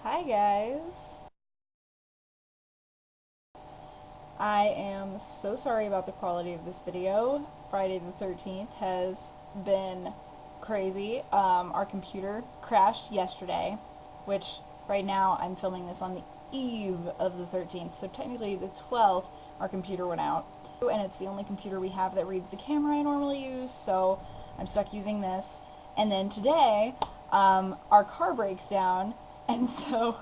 Hi guys. I am so sorry about the quality of this video. Friday the 13th has been crazy. Our computer crashed yesterday, which right now I'm filming this on the eve of the 13th, so technically the 12th our computer went out. And it's the only computer we have that reads the camera I normally use, so I'm stuck using this. And then today, our car breaks down, and so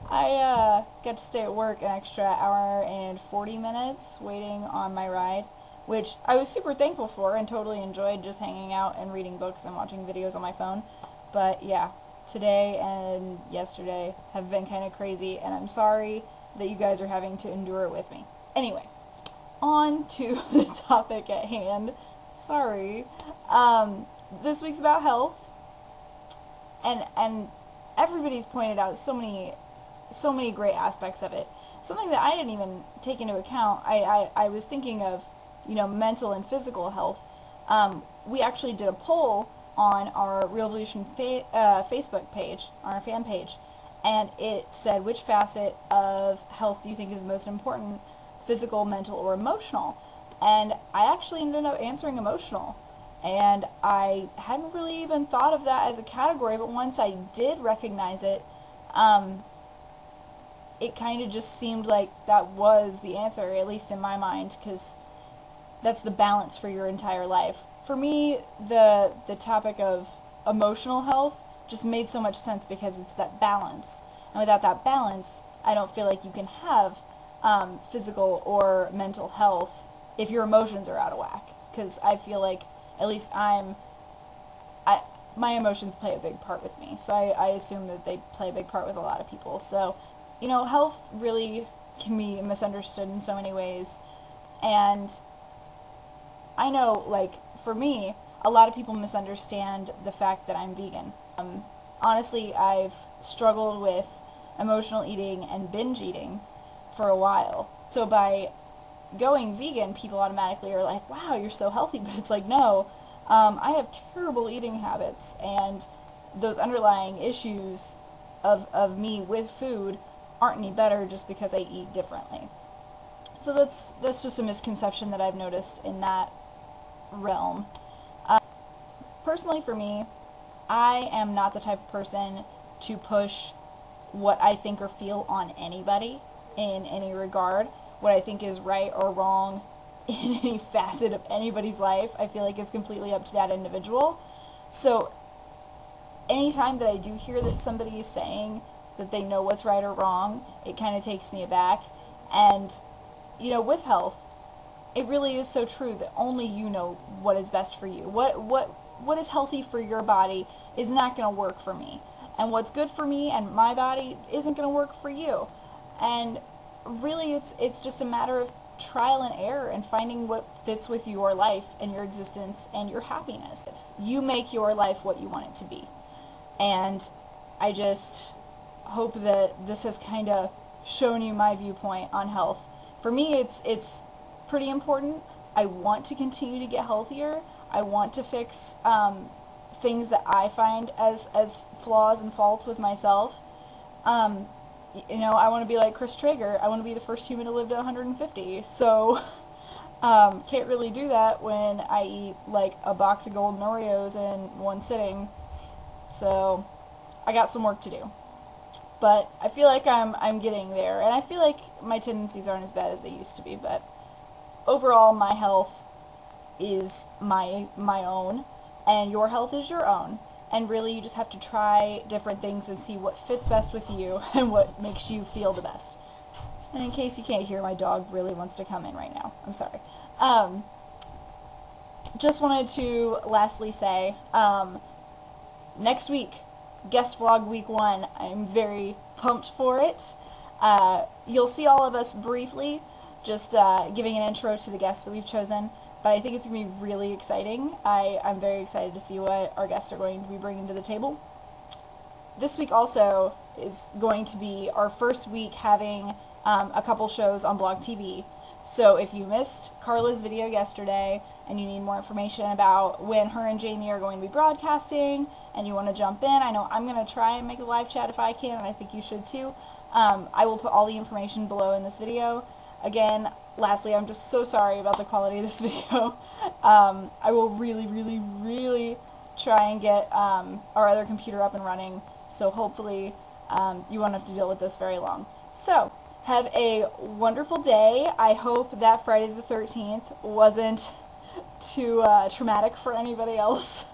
I get to stay at work an extra hour and 40 minutes waiting on my ride, which I was super thankful for and totally enjoyed just hanging out and reading books and watching videos on my phone. But yeah, today and yesterday have been kind of crazy, and I'm sorry that you guys are having to endure it with me. Anyway, on to the topic at hand. Sorry. This week's about health, and everybody's pointed out so many great aspects of it. Something that I didn't even take into account, I was thinking of, mental and physical health. We actually did a poll on our RealVolution Facebook page, on our fan page, and it said, which facet of health do you think is most important, physical, mental, or emotional? And I actually ended up answering emotional. And I hadn't really even thought of that as a category, but once I did recognize it, it kind of just seemed like that was the answer, at least in my mind, because that's the balance for your entire life. For me, the topic of emotional health just made so much sense because it's that balance. And without that balance, I don't feel like you can have physical or mental health if your emotions are out of whack. Because I feel like, at least my emotions play a big part with me. So I assume that they play a big part with a lot of people. So, health really can be misunderstood in so many ways. And I know, like, for me, a lot of people misunderstand the fact that I'm vegan. Honestly, I've struggled with emotional eating and binge eating for a while. So by going vegan, people automatically are like, wow, you're so healthy. But it's like, no, I have terrible eating habits, and those underlying issues of me with food aren't any better just because I eat differently. So that's just a misconception that I've noticed in that realm. Personally, for me, I am not the type of person to push what I think or feel on anybody in any regard. What I think is right or wrong in any facet of anybody's life, I feel like is completely up to that individual. So anytime that I do hear that somebody is saying that they know what's right or wrong, it kind of takes me aback. And, with health, it really is so true that only you know what is best for you. What is healthy for your body is not going to work for me. And what's good for me and my body isn't going to work for you. And really, it's just a matter of trial and error and finding what fits with your life and your existence and your happiness. You make your life what you want it to be. And I just hope that this has kind of shown you my viewpoint on health. For me, it's pretty important. I want to continue to get healthier. I want to fix things that I find as flaws and faults with myself. I want to be like Chris Traeger. I want to be the first human to live to 150. So, can't really do that when I eat like a box of golden Oreos in one sitting. So, I got some work to do. But I feel like I'm getting there, and I feel like my tendencies aren't as bad as they used to be. But overall, my health is my own, and your health is your own. And really, you just have to try different things and see what fits best with you and what makes you feel the best. And in case you can't hear, my dog really wants to come in right now. I'm sorry. Just wanted to lastly say, next week, guest vlog week 1. I'm very pumped for it. You'll see all of us briefly, just giving an intro to the guests that we've chosen. But I think it's going to be really exciting. I'm very excited to see what our guests are going to be bringing to the table. This week also is going to be our first week having a couple shows on BLOGTV. So if you missed Carla's video yesterday and you need more information about when her and Jamie are going to be broadcasting and you want to jump in, I know I'm going to try and make a live chat if I can, and I think you should too. I will put all the information below in this video. Again, lastly, I'm just so sorry about the quality of this video. I will really try and get our other computer up and running, so hopefully you won't have to deal with this very long. So, have a wonderful day. I hope that Friday the 13th wasn't too traumatic for anybody else.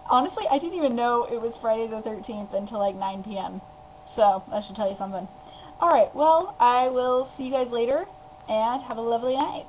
Honestly, I didn't even know it was Friday the 13th until like 9 p.m. So, that should tell you something. Alright, well, I will see you guys later, and have a lovely night.